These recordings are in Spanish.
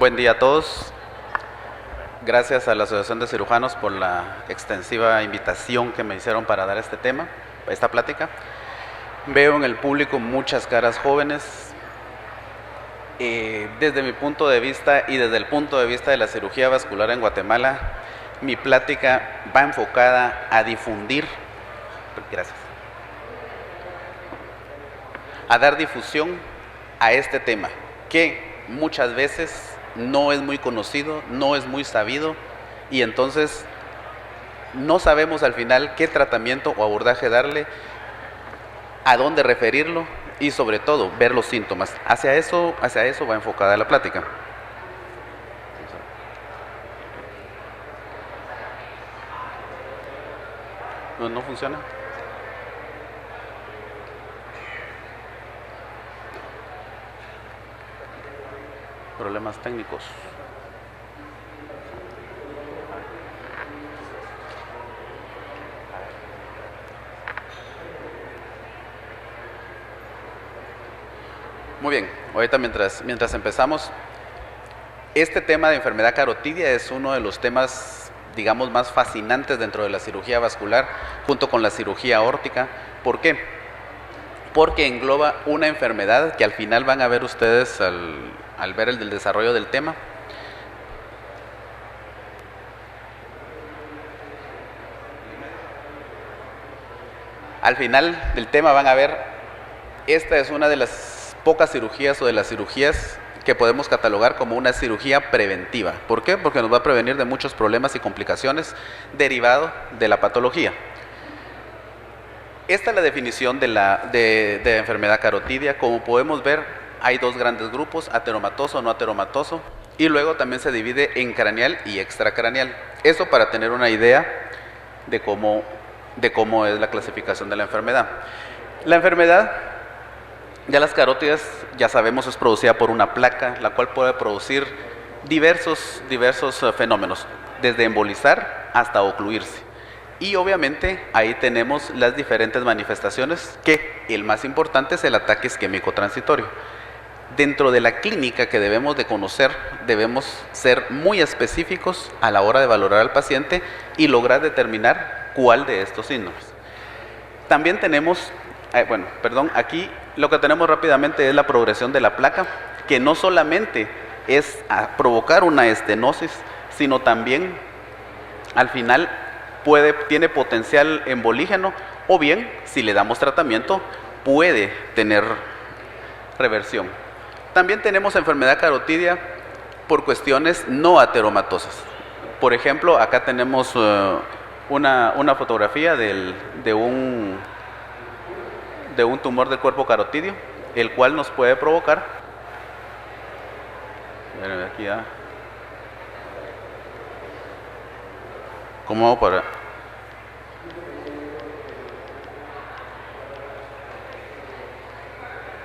Buen día a todos. Gracias a la Asociación de Cirujanos por la extensiva invitación que me hicieron para dar este tema, esta plática. Veo en el público muchas caras jóvenes. Desde mi punto de vista y desde el punto de vista de la cirugía vascular en Guatemala, mi plática va enfocada a difundir, gracias, a dar difusión a este tema, que muchas veces no es muy conocido, no es muy sabido, y entonces no sabemos al final qué tratamiento o abordaje darle, a dónde referirlo y sobre todo ver los síntomas. Hacia eso va enfocada la plática. ¿No funciona? Problemas técnicos. Muy bien, ahorita mientras empezamos, este tema de enfermedad carotidia es uno de los temas, digamos, más fascinantes dentro de la cirugía vascular, junto con la cirugía aórtica. ¿Por qué? Porque engloba una enfermedad que al final van a ver ustedes al ver el desarrollo del tema. Al final del tema van a ver, esta es una de las pocas cirugías o de las cirugías que podemos catalogar como una cirugía preventiva. ¿Por qué? Porque nos va a prevenir de muchos problemas y complicaciones derivados de la patología. Esta es la definición de enfermedad carotidia. Como podemos ver, hay dos grandes grupos, ateromatoso, no ateromatoso, y luego también se divide en craneal y extracraneal. Eso para tener una idea de cómo es la clasificación de la enfermedad. La enfermedad de las carótidas, ya sabemos, es producida por una placa, la cual puede producir diversos fenómenos, desde embolizar hasta ocluirse. Y obviamente ahí tenemos las diferentes manifestaciones, que el más importante es el ataque isquémico transitorio. Dentro de la clínica que debemos de conocer, debemos ser muy específicos a la hora de valorar al paciente y lograr determinar cuál de estos síntomas. También tenemos, aquí lo que tenemos rápidamente es la progresión de la placa, que no solamente es a provocar una estenosis, sino también al final tiene potencial embolígeno, o bien, si le damos tratamiento, puede tener reversión. También tenemos enfermedad carotidia por cuestiones no ateromatosas. Por ejemplo, acá tenemos una fotografía de un tumor del cuerpo carotidio, el cual nos puede provocar, aquí ya, ¿cómo para?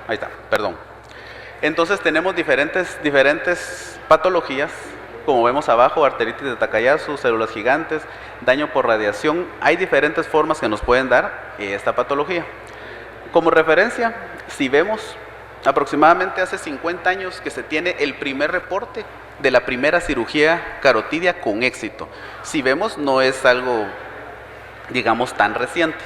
Ahí está, perdón. Entonces tenemos diferentes patologías, como vemos abajo, arteritis de Takayasu, células gigantes, daño por radiación. Hay diferentes formas que nos pueden dar esta patología. Como referencia, si vemos, aproximadamente hace 50 años que se tiene el primer reporte de la primera cirugía carotidia con éxito. Si vemos, no es algo, digamos, tan reciente.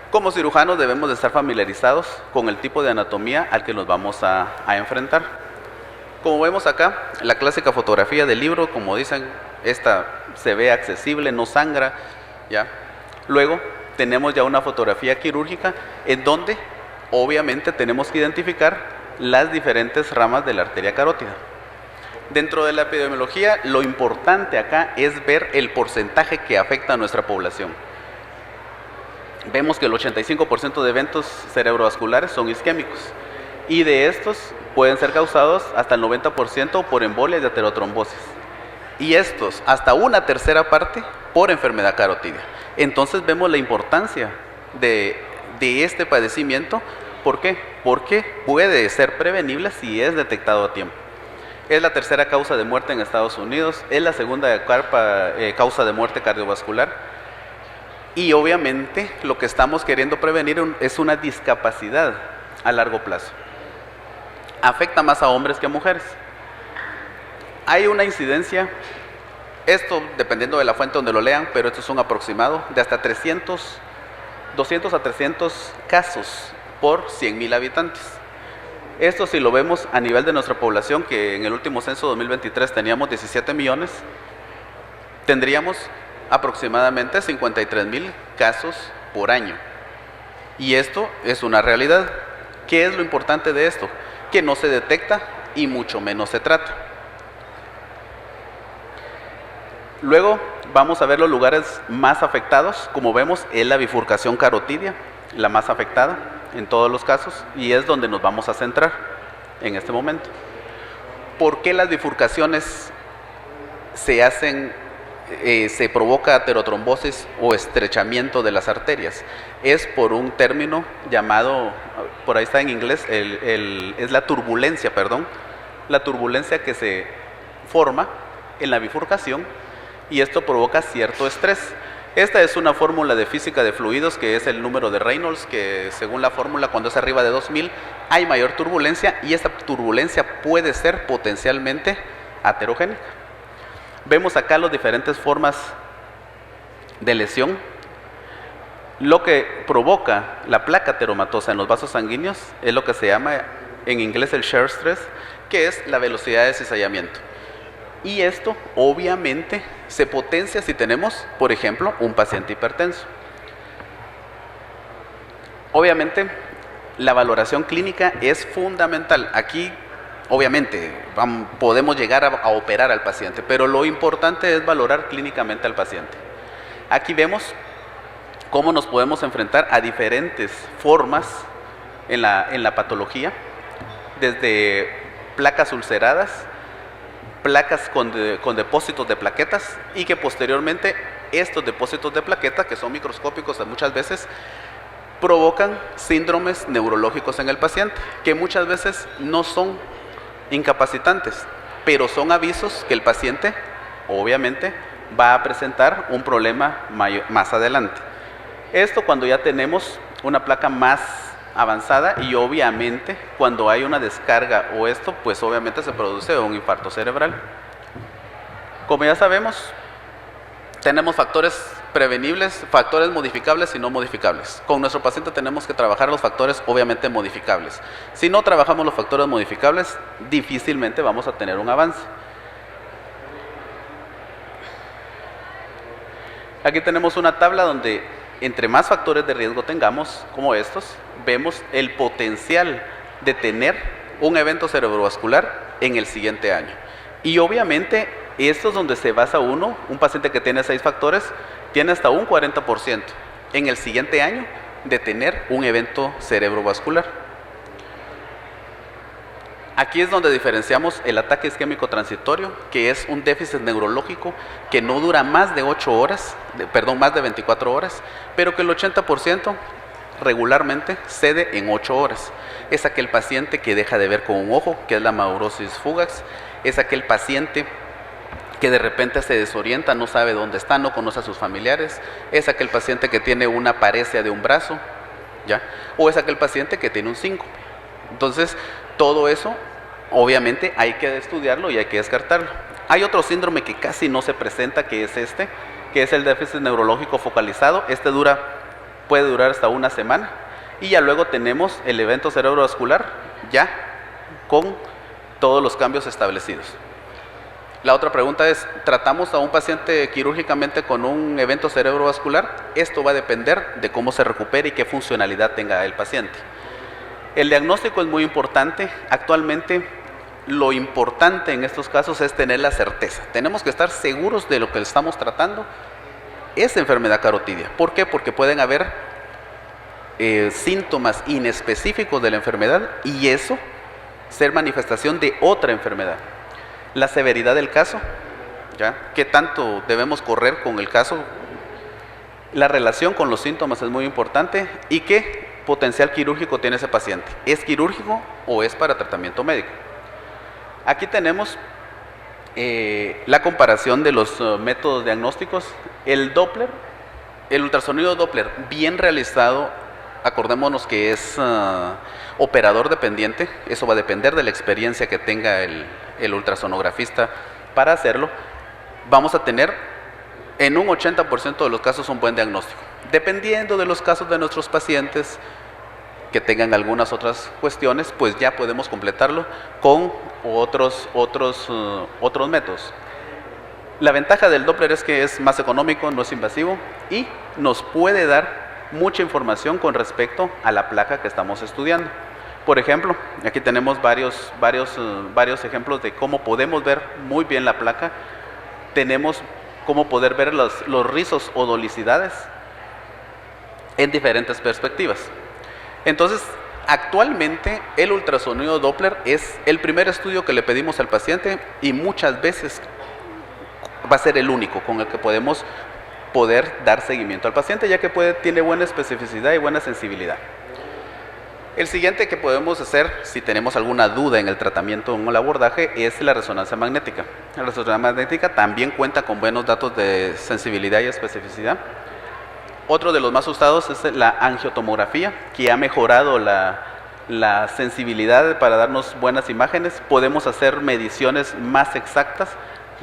Como cirujanos debemos de estar familiarizados con el tipo de anatomía al que nos vamos a enfrentar. Como vemos acá, la clásica fotografía del libro, como dicen, esta se ve accesible, no sangra, ¿ya? Luego tenemos ya una fotografía quirúrgica en donde obviamente tenemos que identificar las diferentes ramas de la arteria carótida. Dentro de la epidemiología, lo importante acá es ver el porcentaje que afecta a nuestra población. Vemos que el 85% de eventos cerebrovasculares son isquémicos, y de estos pueden ser causados hasta el 90% por embolias y aterotrombosis, y estos hasta una tercera parte por enfermedad carotidia. Entonces vemos la importancia de este padecimiento. ¿Por qué? Porque puede ser prevenible si es detectado a tiempo. Es la tercera causa de muerte en Estados Unidos, es la segunda causa de muerte cardiovascular. Y obviamente lo que estamos queriendo prevenir es una discapacidad a largo plazo. Afecta más a hombres que a mujeres. Hay una incidencia, esto dependiendo de la fuente donde lo lean, pero esto es un aproximado, de hasta 200 a 300 casos por 100,000 habitantes. Esto si lo vemos a nivel de nuestra población, que en el último censo 2023 teníamos 17 millones, tendríamos aproximadamente 53,000 casos por año. Y esto es una realidad. ¿Qué es lo importante de esto? Que no se detecta y mucho menos se trata. Luego vamos a ver los lugares más afectados. Como vemos, es la bifurcación carotidia, la más afectada en todos los casos, y es donde nos vamos a centrar en este momento. ¿Por qué las bifurcaciones se hacen, se provoca aterotrombosis o estrechamiento de las arterias? Es por un término llamado, por ahí está en inglés, es la turbulencia, la turbulencia que se forma en la bifurcación, y esto provoca cierto estrés. Esta es una fórmula de física de fluidos, que es el número de Reynolds, que según la fórmula, cuando es arriba de 2000 hay mayor turbulencia, y esta turbulencia puede ser potencialmente aterogénica. Vemos acá las diferentes formas de lesión. Lo que provoca la placa ateromatosa en los vasos sanguíneos es lo que se llama en inglés el shear stress, que es la velocidad de cizallamiento. Y esto obviamente se potencia si tenemos, por ejemplo, un paciente hipertenso. Obviamente la valoración clínica es fundamental. Aquí obviamente podemos llegar a operar al paciente, pero lo importante es valorar clínicamente al paciente. Aquí vemos cómo nos podemos enfrentar a diferentes formas en la patología, desde placas ulceradas, placas con depósitos de plaquetas, y que posteriormente estos depósitos de plaquetas, que son microscópicos muchas veces, provocan síndromes neurológicos en el paciente, que muchas veces no son incapacitantes, pero son avisos que el paciente obviamente va a presentar un problema más adelante. Esto cuando ya tenemos una placa más avanzada, y obviamente cuando hay una descarga o esto, pues obviamente se produce un infarto cerebral. Como ya sabemos, tenemos factores prevenibles, factores modificables y no modificables. Con nuestro paciente tenemos que trabajar los factores obviamente modificables. Si no trabajamos los factores modificables, difícilmente vamos a tener un avance. Aquí tenemos una tabla donde entre más factores de riesgo tengamos, como estos, vemos el potencial de tener un evento cerebrovascular en el siguiente año. Y obviamente esto es donde se basa un paciente que tiene 6 factores, tiene hasta un 40% en el siguiente año de tener un evento cerebrovascular. Aquí es donde diferenciamos el ataque isquémico transitorio, que es un déficit neurológico que no dura más de 24 horas, pero que el 80% regularmente cede en 8 horas. Es aquel paciente que deja de ver con un ojo, que es la maurosis fugax. Es aquel paciente que de repente se desorienta, no sabe dónde está, no conoce a sus familiares. Es aquel paciente que tiene una paresia de un brazo, ¿ya? O es aquel paciente que tiene un síncope. Entonces, todo eso obviamente hay que estudiarlo y hay que descartarlo. Hay otro síndrome que casi no se presenta, que es que es el déficit neurológico focalizado. Puede durar hasta una semana, y ya luego tenemos el evento cerebrovascular ya con todos los cambios establecidos. La otra pregunta es, ¿tratamos a un paciente quirúrgicamente con un evento cerebrovascular? Esto va a depender de cómo se recupere y qué funcionalidad tenga el paciente. El diagnóstico es muy importante. Actualmente lo importante en estos casos es tener la certeza. Tenemos que estar seguros de lo que estamos tratando es enfermedad carotidia. ¿Por qué? Porque pueden haber síntomas inespecíficos de la enfermedad, y eso ser manifestación de otra enfermedad. La severidad del caso, ¿ya? ¿Qué tanto debemos correr con el caso? La relación con los síntomas es muy importante, y qué potencial quirúrgico tiene ese paciente. ¿Es quirúrgico o es para tratamiento médico? Aquí tenemos la comparación de los métodos diagnósticos. El Doppler, el ultrasonido Doppler bien realizado, acordémonos que es operador dependiente. Eso va a depender de la experiencia que tenga el ultrasonografista para hacerlo, vamos a tener en un 80% de los casos un buen diagnóstico. Dependiendo de los casos de nuestros pacientes que tengan algunas otras cuestiones, pues ya podemos completarlo con otros métodos. La ventaja del Doppler es que es más económico, no es invasivo y nos puede dar mucha información con respecto a la placa que estamos estudiando. Por ejemplo, aquí tenemos varios ejemplos de cómo podemos ver muy bien la placa. Tenemos cómo poder ver los rizos o dolicidades en diferentes perspectivas. Entonces, actualmente el ultrasonido Doppler es el primer estudio que le pedimos al paciente y muchas veces va a ser el único con el que podemos dar seguimiento al paciente, ya que tiene buena especificidad y buena sensibilidad. El siguiente que podemos hacer, si tenemos alguna duda en el tratamiento o en el abordaje, es la resonancia magnética. La resonancia magnética también cuenta con buenos datos de sensibilidad y especificidad. Otro de los más usados es la angiotomografía, que ha mejorado la sensibilidad para darnos buenas imágenes. Podemos hacer mediciones más exactas,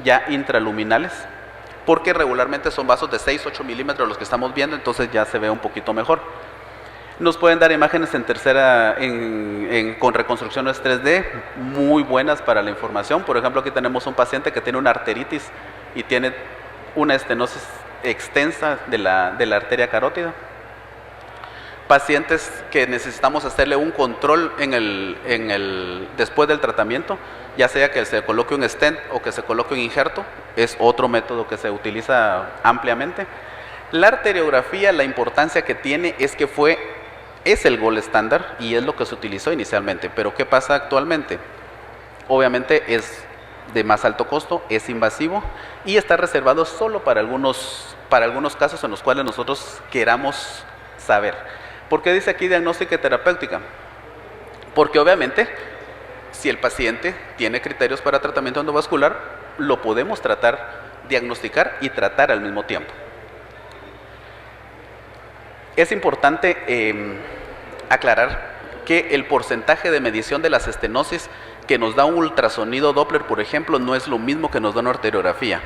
ya intraluminales, porque regularmente son vasos de 6-8 milímetros los que estamos viendo, entonces ya se ve un poquito mejor. Nos pueden dar imágenes con reconstrucciones 3D muy buenas para la información. Por ejemplo, aquí tenemos un paciente que tiene una arteritis y tiene una estenosis extensa de la arteria carótida. Pacientes que necesitamos hacerle un control después del tratamiento, ya sea que se coloque un stent o que se coloque un injerto, es otro método que se utiliza ampliamente. La arteriografía, la importancia que tiene es que es el gold estándar y es lo que se utilizó inicialmente. Pero ¿qué pasa actualmente? Obviamente es de más alto costo, es invasivo y está reservado solo para algunos casos en los cuales nosotros queramos saber. ¿Por qué dice aquí diagnóstica y terapéutica? Porque obviamente si el paciente tiene criterios para tratamiento endovascular, lo podemos diagnosticar y tratar al mismo tiempo. Es importante aclarar que el porcentaje de medición de las estenosis que nos da un ultrasonido Doppler, por ejemplo, no es lo mismo que nos da una arteriografía.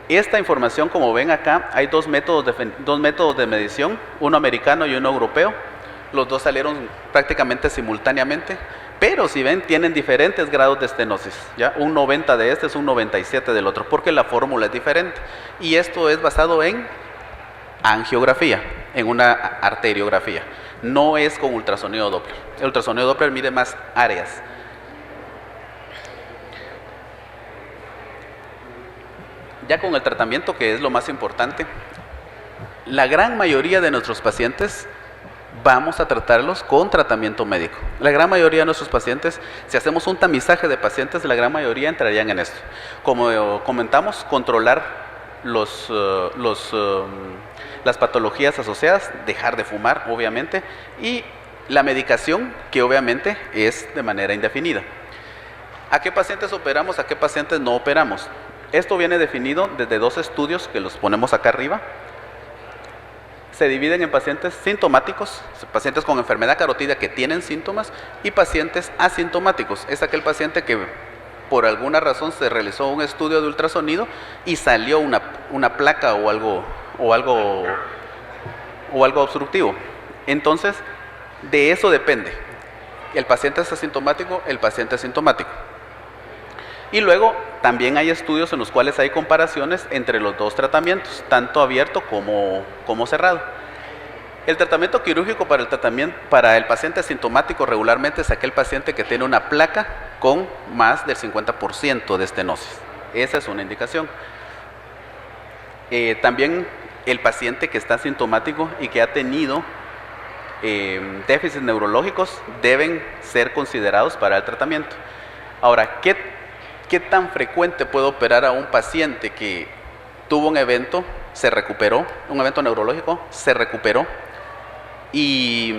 Esta información, como ven acá, hay dos métodos de medición, uno americano y uno europeo. Los dos salieron prácticamente simultáneamente, pero si ven, tienen diferentes grados de estenosis, ¿ya? Un 90 de este es un 97 del otro, porque la fórmula es diferente. Y esto es basado en angiografía, en una arteriografía. No es con ultrasonido Doppler. El ultrasonido Doppler mide más áreas. Ya con el tratamiento, que es lo más importante, la gran mayoría de nuestros pacientes vamos a tratarlos con tratamiento médico. La gran mayoría de nuestros pacientes, si hacemos un tamizaje de pacientes, la gran mayoría entrarían en esto. Como comentamos, controlar las patologías asociadas, dejar de fumar, obviamente, y la medicación, que obviamente es de manera indefinida. ¿A qué pacientes operamos? ¿A qué pacientes no operamos? Esto viene definido desde dos estudios que los ponemos acá arriba. Se dividen en pacientes sintomáticos, pacientes con enfermedad carotídea que tienen síntomas, y pacientes asintomáticos. Es aquel paciente que por alguna razón se realizó un estudio de ultrasonido y salió una placa o algo obstructivo. Entonces, de eso depende. El paciente es asintomático, el paciente es sintomático. Y luego también hay estudios en los cuales hay comparaciones entre los dos tratamientos, tanto abierto como cerrado. El tratamiento quirúrgico para el paciente asintomático regularmente es aquel paciente que tiene una placa con más del 50% de estenosis. Esa es una indicación. También el paciente que está asintomático y que ha tenido déficits neurológicos deben ser considerados para el tratamiento. Ahora, ¿qué tan frecuente puedo operar a un paciente que tuvo un evento, se recuperó, un evento neurológico, se recuperó y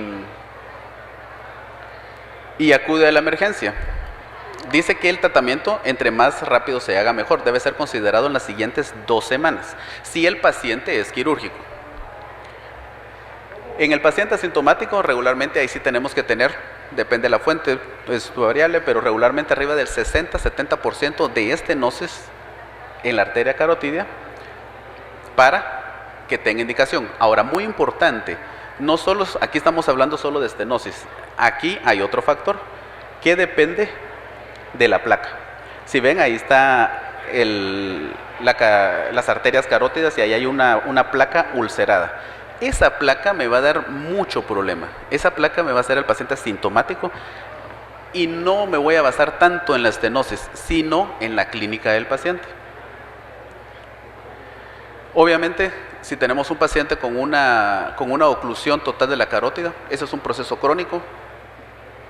acude a la emergencia? Dice que el tratamiento, entre más rápido se haga mejor, debe ser considerado en las siguientes 2 semanas, si el paciente es quirúrgico. En el paciente asintomático, regularmente ahí sí tenemos que tener depende de la fuente, es variable, pero regularmente arriba del 60-70% de estenosis en la arteria carotidia para que tenga indicación. Ahora, muy importante, no solo, aquí estamos hablando solo de estenosis, aquí hay otro factor que depende de la placa. Si ven, ahí está las arterias carótidas y ahí hay una placa ulcerada. Esa placa me va a dar mucho problema. Esa placa me va a hacer al paciente asintomático y no me voy a basar tanto en la estenosis, sino en la clínica del paciente. Obviamente, si tenemos un paciente con una oclusión total de la carótida, eso es un proceso crónico.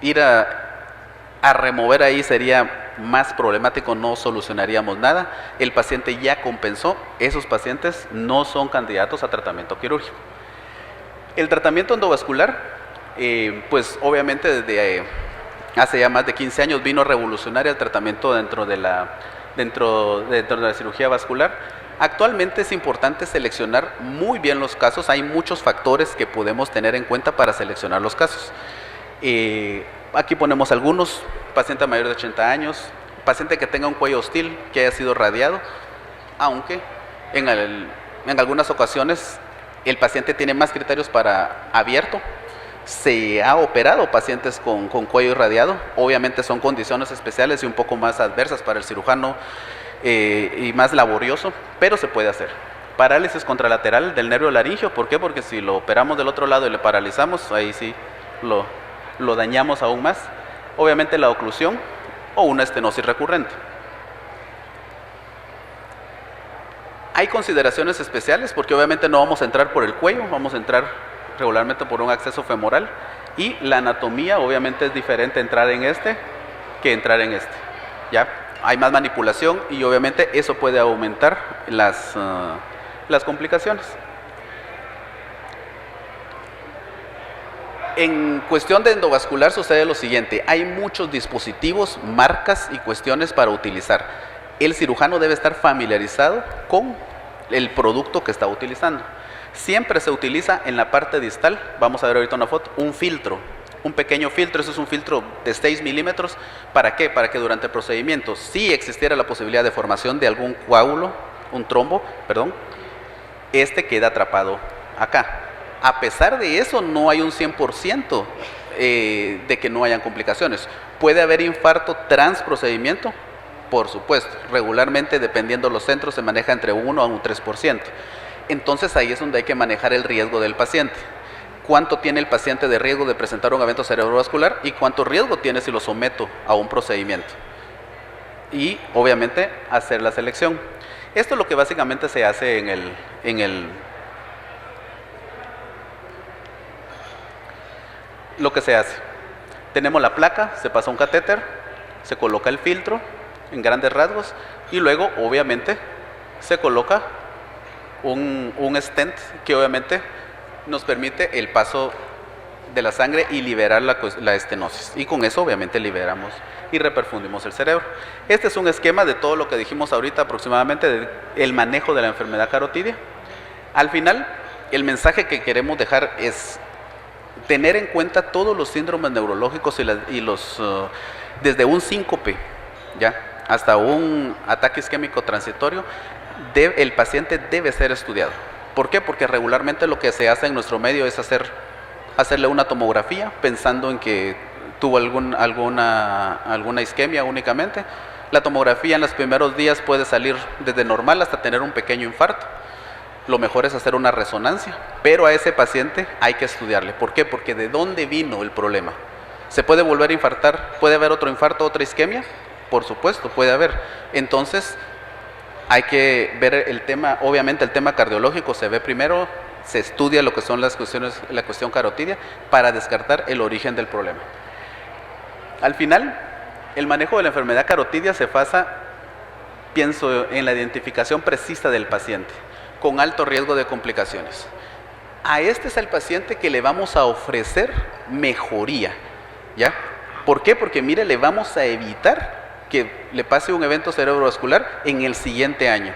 Ir a remover ahí sería más problemático, no solucionaríamos nada. El paciente ya compensó, esos pacientes no son candidatos a tratamiento quirúrgico. El tratamiento endovascular, pues obviamente desde hace ya más de 15 años vino a revolucionar el tratamiento dentro de la cirugía vascular. Actualmente es importante seleccionar muy bien los casos, hay muchos factores que podemos tener en cuenta para seleccionar los casos. Aquí ponemos algunos: paciente mayor de 80 años, paciente que tenga un cuello hostil, que haya sido radiado, aunque en algunas ocasiones el paciente tiene más criterios para abierto. Se ha operado pacientes con cuello irradiado, obviamente son condiciones especiales y un poco más adversas para el cirujano y más laborioso, pero se puede hacer. Parálisis contralateral del nervio laringio, ¿por qué? Porque si lo operamos del otro lado y le paralizamos, ahí sí lo dañamos aún más. Obviamente la oclusión o una estenosis recurrente. Hay consideraciones especiales porque obviamente no vamos a entrar por el cuello, vamos a entrar regularmente por un acceso femoral, y la anatomía obviamente es diferente entrar en este que entrar en este. ¿Ya? Hay más manipulación y obviamente eso puede aumentar las complicaciones. En cuestión de endovascular sucede lo siguiente: hay muchos dispositivos, marcas y cuestiones para utilizar. El cirujano debe estar familiarizado con el producto que está utilizando. Siempre se utiliza en la parte distal, vamos a ver ahorita una foto, un filtro, un pequeño filtro. Eso es un filtro de 6 milímetros. ¿Para qué? Para que durante el procedimiento, si existiera la posibilidad de formación de algún coágulo, un trombo, perdón, este queda atrapado acá. A pesar de eso, no hay un 100% de que no hayan complicaciones. ¿Puede haber infarto tras procedimiento? Por supuesto. Regularmente, dependiendo de los centros, se maneja entre 1 a un 3%. Entonces ahí es donde hay que manejar el riesgo del paciente. ¿Cuánto tiene el paciente de riesgo de presentar un evento cerebrovascular y cuánto riesgo tiene si lo someto a un procedimiento? Y obviamente hacer la selección. Esto es lo que básicamente se hace lo que se hace. Tenemos la placa, se pasa un catéter, se coloca el filtro en grandes rasgos y luego obviamente se coloca un stent que obviamente nos permite el paso de la sangre y liberar la estenosis, y con eso obviamente liberamos y reperfundimos el cerebro. Este es un esquema de todo lo que dijimos ahorita aproximadamente del manejo de la enfermedad carotidia. Al final, el mensaje que queremos dejar es tener en cuenta todos los síndromes neurológicos desde un síncope, ¿ya?, hasta un ataque isquémico transitorio. El paciente debe ser estudiado. ¿Por qué? Porque regularmente lo que se hace en nuestro medio es hacerle una tomografía pensando en que tuvo alguna isquemia únicamente. La tomografía en los primeros días puede salir desde normal hasta tener un pequeño infarto. Lo mejor es hacer una resonancia, pero a ese paciente hay que estudiarle. ¿Por qué? Porque ¿de dónde vino el problema? ¿Se puede volver a infartar? ¿Puede haber otro infarto, otra isquemia? Por supuesto, puede haber. Entonces hay que ver el tema, obviamente el tema cardiológico se ve primero, se estudia lo que son la cuestión carotidia para descartar el origen del problema. Al final, el manejo de la enfermedad carotidia se basa, pienso, en la identificación precisa del paciente con alto riesgo de complicaciones. A este es el paciente que le vamos a ofrecer mejoría, ¿ya? ¿Por qué? Porque mire, le vamos a evitar que le pase un evento cerebrovascular en el siguiente año.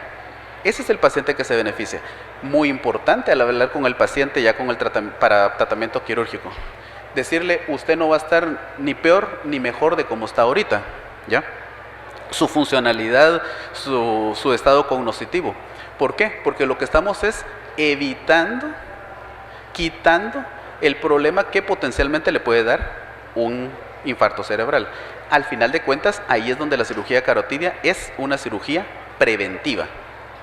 Ese es el paciente que se beneficia. Muy importante al hablar con el paciente ya para tratamiento quirúrgico. decirle, usted no va a estar ni peor ni mejor de como está ahorita, ¿ya? Su funcionalidad, su estado cognitivo. ¿Por qué? Porque lo que estamos es evitando, quitando el problema que potencialmente le puede dar un infarto cerebral. Al final de cuentas, ahí es donde la cirugía carotidia es una cirugía preventiva,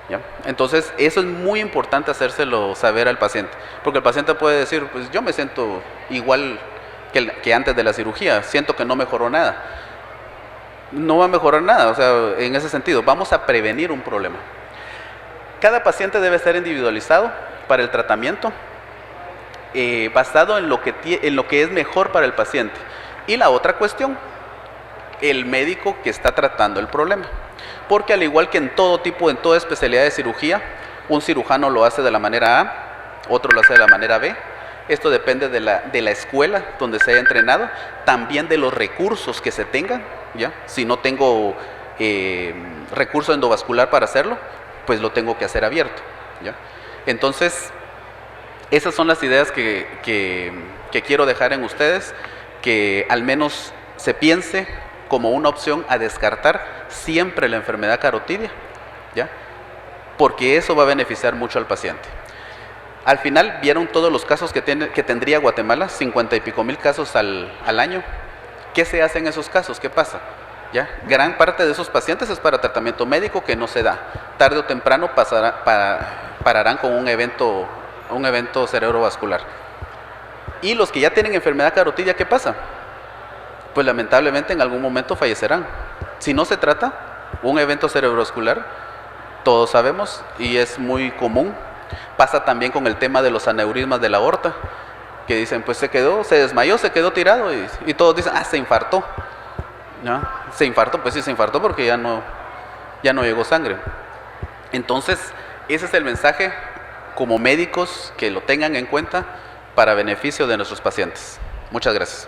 ¿ya? Entonces, eso es muy importante hacérselo saber al paciente, porque el paciente puede decir, pues yo me siento igual que antes de la cirugía, siento que no mejoró nada. No va a mejorar nada, o sea, en ese sentido, vamos a prevenir un problema. Cada paciente debe estar individualizado para el tratamiento, basado en lo que es mejor para el paciente. Y la otra cuestión, el médico que está tratando el problema. Porque al igual que en toda especialidad de cirugía, un cirujano lo hace de la manera A, otro lo hace de la manera B. Esto depende de la escuela donde se haya entrenado, también de los recursos que se tengan, ¿ya? Si no tengo recurso endovascular para hacerlo, pues lo tengo que hacer abierto, ¿ya? Entonces, esas son las ideas que quiero dejar en ustedes, que al menos se piense como una opción a descartar siempre la enfermedad carotidia, ¿ya? Porque eso va a beneficiar mucho al paciente. Al final vieron todos los casos que tendría Guatemala, 50 y pico mil casos al año. ¿Qué se hace en esos casos? ¿Qué pasa? ¿Ya? Gran parte de esos pacientes es para tratamiento médico que no se da. Tarde o temprano pararán con un evento cerebrovascular. Y los que ya tienen enfermedad carotidia, ¿qué pasa? Pues lamentablemente en algún momento fallecerán. Si no se trata, un evento cerebrovascular, todos sabemos, y es muy común. Pasa también con el tema de los aneurismas de la aorta, que dicen, pues se desmayó, se quedó tirado, y todos dicen, se infartó, ¿no? Se infartó, pues sí se infartó porque ya no llegó sangre. Entonces, ese es el mensaje como médicos, que lo tengan en cuenta para beneficio de nuestros pacientes. Muchas gracias.